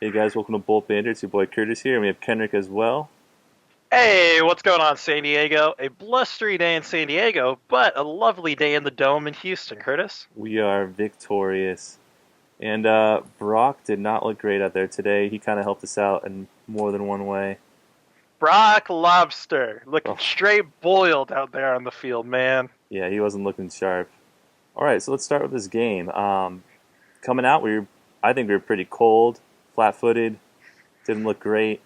Hey guys, welcome to Bolt Banter. It's your boy Curtis here, and we have Kendrick as well. Hey, what's going on, San Diego? A blustery day in San Diego, but a lovely day in the Dome in Houston, Curtis. We are victorious. And Brock did not look great out there today. He kind of helped us out in more than one way. Brock Lobster looking Oh, straight boiled out there on the field, man. yeah, he wasn't looking sharp. All right, so let's start with this game. Coming out, I think we were pretty cold, flat-footed, didn't look great,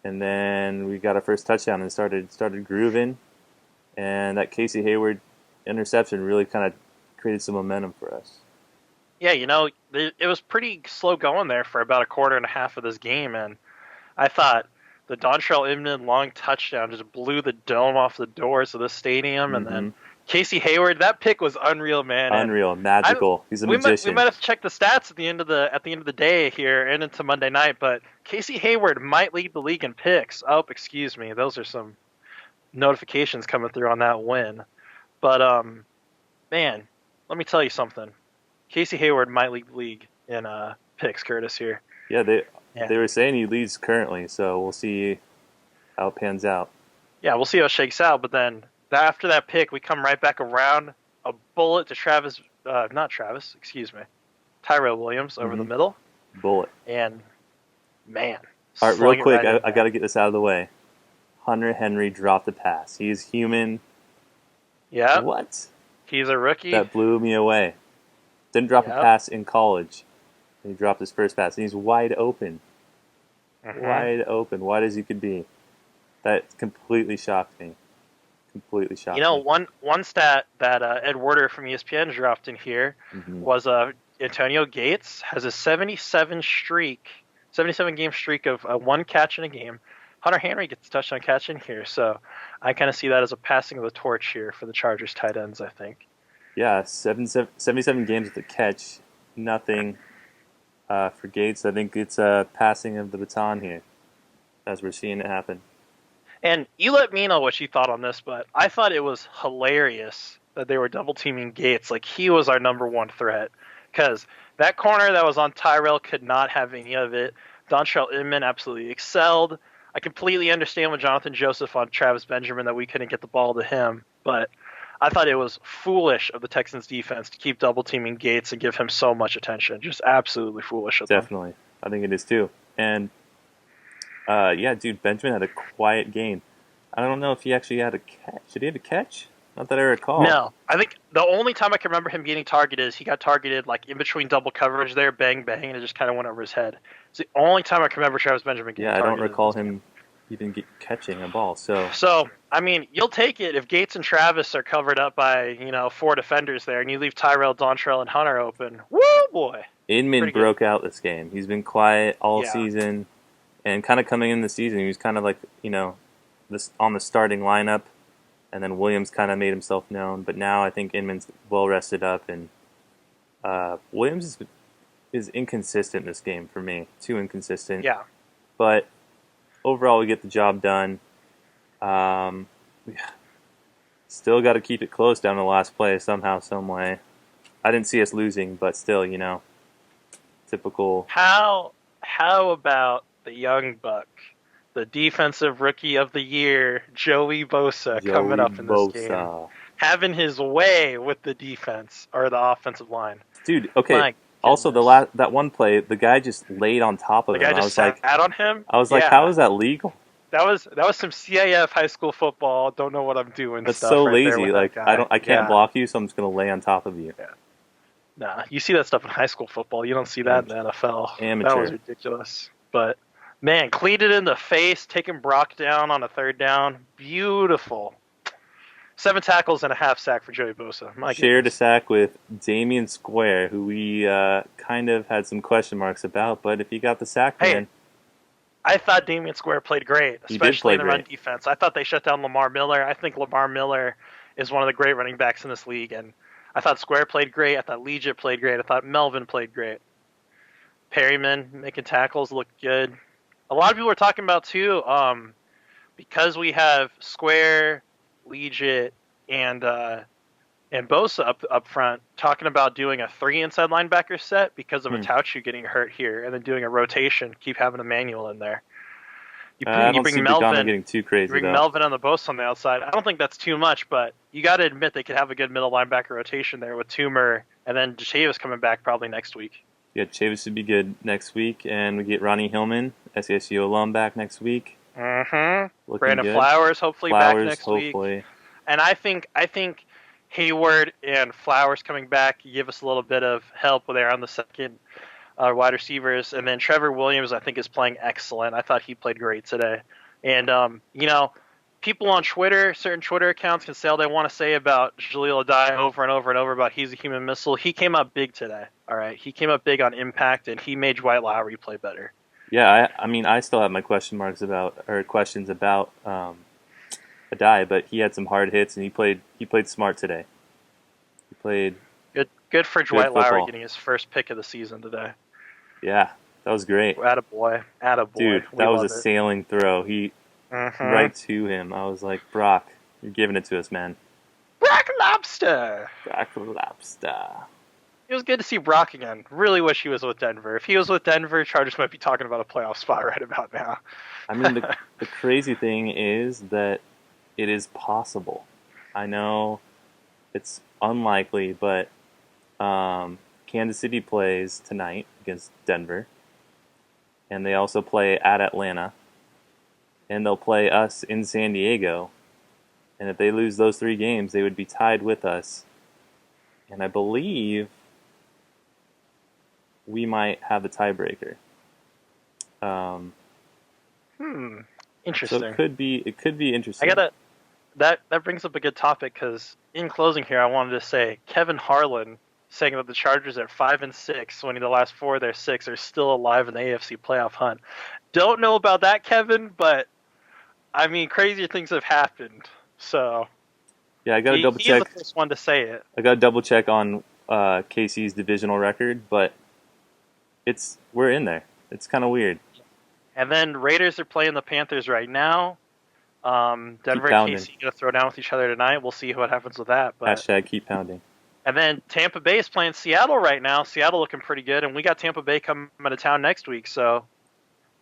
and then we got our first touchdown and started grooving. And that Casey Hayward interception really kind of created some momentum for us. Yeah, it was pretty slow going there for about a quarter and a half of this game, and I thought the Dontrell Inman long touchdown just blew the dome off the doors of the stadium, and Mm-hmm. then Casey Hayward, that pick was unreal, man. And Unreal, I magical. He's a we magician. might have to check the stats at the end of the day here and into Monday night, but Casey Hayward might lead the league in picks. Oh, excuse me, those are some notifications coming through on that win. But man, let me tell you something. Casey Hayward might lead the league in picks, Curtis here. Yeah, they Yeah. they were saying he leads currently, so we'll see how it pans out. Yeah, we'll see how it shakes out. But then after that pick, we come right back around. A bullet to not Travis, excuse me, Tyrell Williams over the Mm-hmm. middle, Bullet. and man, All right, real slung it quick, right in I got there. to get this out of the way. Hunter Henry dropped a pass. He's human. Yep, What? he's a rookie. That blew me away. Didn't drop a Yep. pass in college. He dropped his first pass, and he's wide open. Mhm. Wide open. Wide as he could be. That completely shocked me. Completely shocked me. One stat that Ed Werder from ESPN dropped in here Mm-hmm. was Antonio Gates has a 77 game streak of one catch in a game. Hunter Henry gets a touchdown catch in here, so I kind of see that as a passing of the torch here for the Chargers tight ends, I think. Yeah, 77 games with a catch. Nothing for Gates. I think it's a passing of the baton here, as we're seeing it happen. And you let me know what you thought on this, but I thought it was hilarious that they were double teaming Gates. Like, he was our number one threat. Because that corner that was on Tyrell could not have any of it. Dontrell Inman absolutely excelled. I completely understand with Jonathan Joseph on Travis Benjamin that we couldn't get the ball to him, but I thought it was foolish of the Texans defense to keep double teaming Gates and give him so much attention. Just absolutely foolish of them. Definitely. I think it is too. And yeah, dude, Benjamin had a quiet game. I don't know if he actually had a catch. Did he have a catch? Not that I recall. No, I think the only time I can remember him getting targeted is he got targeted like in between double coverage there, bang bang, and it just kind of went over his head. It's the only time I can remember Travis Benjamin getting Yeah, I don't targeted. recall him even catching a ball. So So, I mean, you'll take it if Gates and Travis are covered up by, four defenders there, and you leave Tyrell, Dontrell, and Hunter open. Woo, boy. Inman Pretty good. broke out this game. He's been quiet all Yeah. season, and kind of coming in the season, he was kind of like this on the starting lineup, and then Williams kind of made himself known. But now I think Inman's well rested up, and Williams is inconsistent this game for me. Too inconsistent. Yeah. But overall, we get the job done. Um, we still got to keep it close down to the last play somehow, some way. I didn't see us losing, but still, typical. How about the young buck, the defensive rookie of the year, Joey Bosa, coming Joey up in this game, Bosa. having his way with the defense or the offensive line. Dude, okay. My Also, goodness. that one play, the guy just laid on top of The him. guy I just was sat like, on him. how Yeah. is that legal? That was some CIF high school football. Don't know what I'm doing That's stuff so right there lazy. with Like that guy. I can't Yeah. block you, so I'm just gonna lay on top of you. Yeah. Nah, you see that stuff in high school football. You don't see that in the NFL. Amateur. That was ridiculous. But man, cleated in the face, taking Brock down on a third down. Beautiful. 7 tackles and a half sack for Joey Bosa. My Shared a goodness. sack with Damian Square, who we kind of had some question marks about, but if he got the sack, Hey, man, I thought Damian Square played great, He did especially play in the run great. defense. I thought they shut down Lamar Miller. I think Lamar Miller is one of the great running backs in this league, and I thought Square played great. I thought Legit played great. I thought Melvin played great. Perryman making tackles looked good. A lot of people were talking about too, because we have Square, Legit, and And Bosa up front talking about doing a 3 inside linebacker set because of Atauchu getting hurt here, and then doing a rotation, keep having Emmanuel in there. I You don't bring see Pagano Melvin, getting too you crazy, bring though. Melvin on the Bosa on the outside. I don't think that's too much, but you got to admit they could have a good middle linebacker rotation there with Toomer, and then Jatavis coming back probably next week. Yeah, Chavis should be good next week, and we get Ronnie Hillman, SSU alum, back next week. Mm-hmm. Looking Brandon good. Flowers hopefully back next hopefully. week. And I think Hayward and Flowers coming back give us a little bit of help there on the second wide receivers. And then Trevor Williams, I think, is playing excellent. I thought he played great today. And, people on Twitter, certain Twitter accounts can say all they want to say about Jaleel Adai over and over and over about he's a human missile. He came up big today, all right? He came up big on impact, and he made Dwight Lowry play better. Yeah, I mean, I still have my questions about Adai, but he had some hard hits, and he played smart today. He played good for Dwight football. Lowry getting his first pick of the season today. Yeah, that was great. Attaboy. Dude, that was a sailing throw. He right to him. I was like, Brock, you're giving it to us, man. Brock Lobster. Brock Lobster. It was good to see Brock again. Really wish he was with Denver. If he was with Denver, Chargers might be talking about a playoff spot right about now. I mean, the crazy thing is that it is possible. I know it's unlikely, but Kansas City plays tonight against Denver, and they also play at Atlanta, and they'll play us in San Diego. And if they lose those 3 games, they would be tied with us. And I believe we might have the tiebreaker. Interesting. So it could be interesting. That brings up a good topic, because in closing here, I wanted to say Kevin Harlan saying that the Chargers at 5-6, winning the last 4 of their 6, are still alive in the AFC playoff hunt. Don't know about that, Kevin, but I mean, crazier things have happened. So yeah, I got to double check. He's the first one to say it. I got to double check on KC's divisional record, but we're in there. It's kind of weird. And then Raiders are playing the Panthers right now. Denver and KC going to throw down with each other tonight. We'll see what happens with that. But hashtag keep pounding. And then Tampa Bay is playing Seattle right now. Seattle looking pretty good, and we got Tampa Bay coming to town next week. So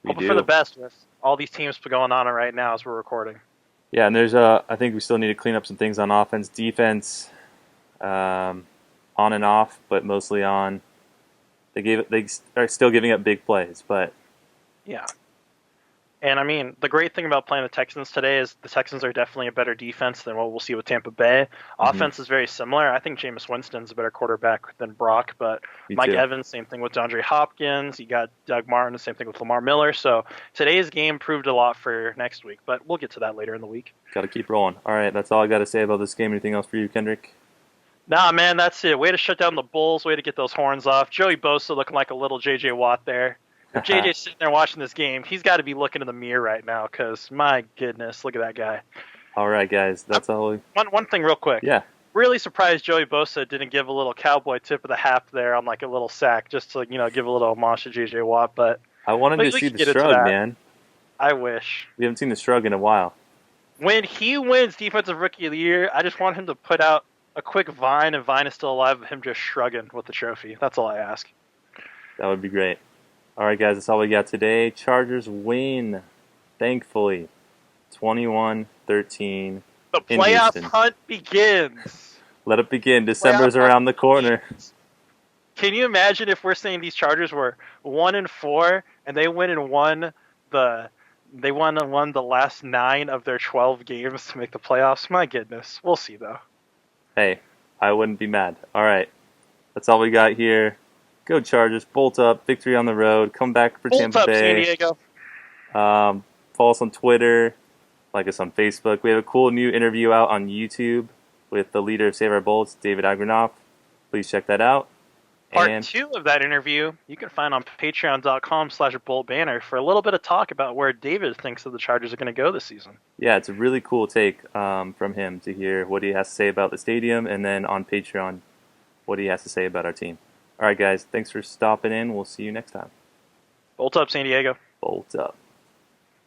hoping for the best with all these teams going on right now as we're recording. Yeah, and there's I think we still need to clean up some things on offense, defense, on and off, but mostly on. They are still giving up big plays, but yeah. And I mean, the great thing about playing the Texans today is the Texans are definitely a better defense than what we'll see with Tampa Bay. Offense is very similar. I think Jameis Winston's a better quarterback than Brock, but Mike Evans, same thing with DeAndre Hopkins. You got Doug Martin, the same thing with Lamar Miller. So today's game proved a lot for next week, but we'll get to that later in the week. Got to keep rolling. All right, that's all I got to say about this game. Anything else for you, Kendrick? Nah, man, that's it. Way to shut down the Bulls. Way to get those horns off. Joey Bosa looking like a little J.J. Watt there. If JJ's sitting there watching this game, he's got to be looking in the mirror right now, because, my goodness, look at that guy. All right, guys, that's all. One thing real quick. Yeah. Really surprised Joey Bosa didn't give a little cowboy tip of the half there on like a little sack, just to give a little homage to J.J. Watt. But I wanted to see the shrug, man. I wish. We haven't seen the shrug in a while. When he wins Defensive Rookie of the Year, I just want him to put out a quick Vine, and Vine is still alive, of him just shrugging with the trophy. That's all I ask. That would be great. All right, guys, that's all we got today. Chargers win, thankfully, 21-13. The playoff hunt begins. Let it begin. December's around the corner. Can you imagine if we're saying these Chargers were 1-4 and they went and won the last 9 of their 12 games to make the playoffs? My goodness, we'll see though. Hey, I wouldn't be mad. All right, that's all we got here. Go Chargers, bolt up, victory on the road, come back for Tampa Bay. Bolt up, San Diego. Follow us on Twitter, like us on Facebook. We have a cool new interview out on YouTube with the leader of Save Our Bolts, David Agranoff. Please check that out. Part 2 of that interview you can find on patreon.com/Bolt Banter for a little bit of talk about where David thinks that the Chargers are going to go this season. Yeah, it's a really cool take from him to hear what he has to say about the stadium, and then on Patreon, what he has to say about our team. All right, guys, thanks for stopping in. We'll see you next time. Bolt up, San Diego. Bolt up.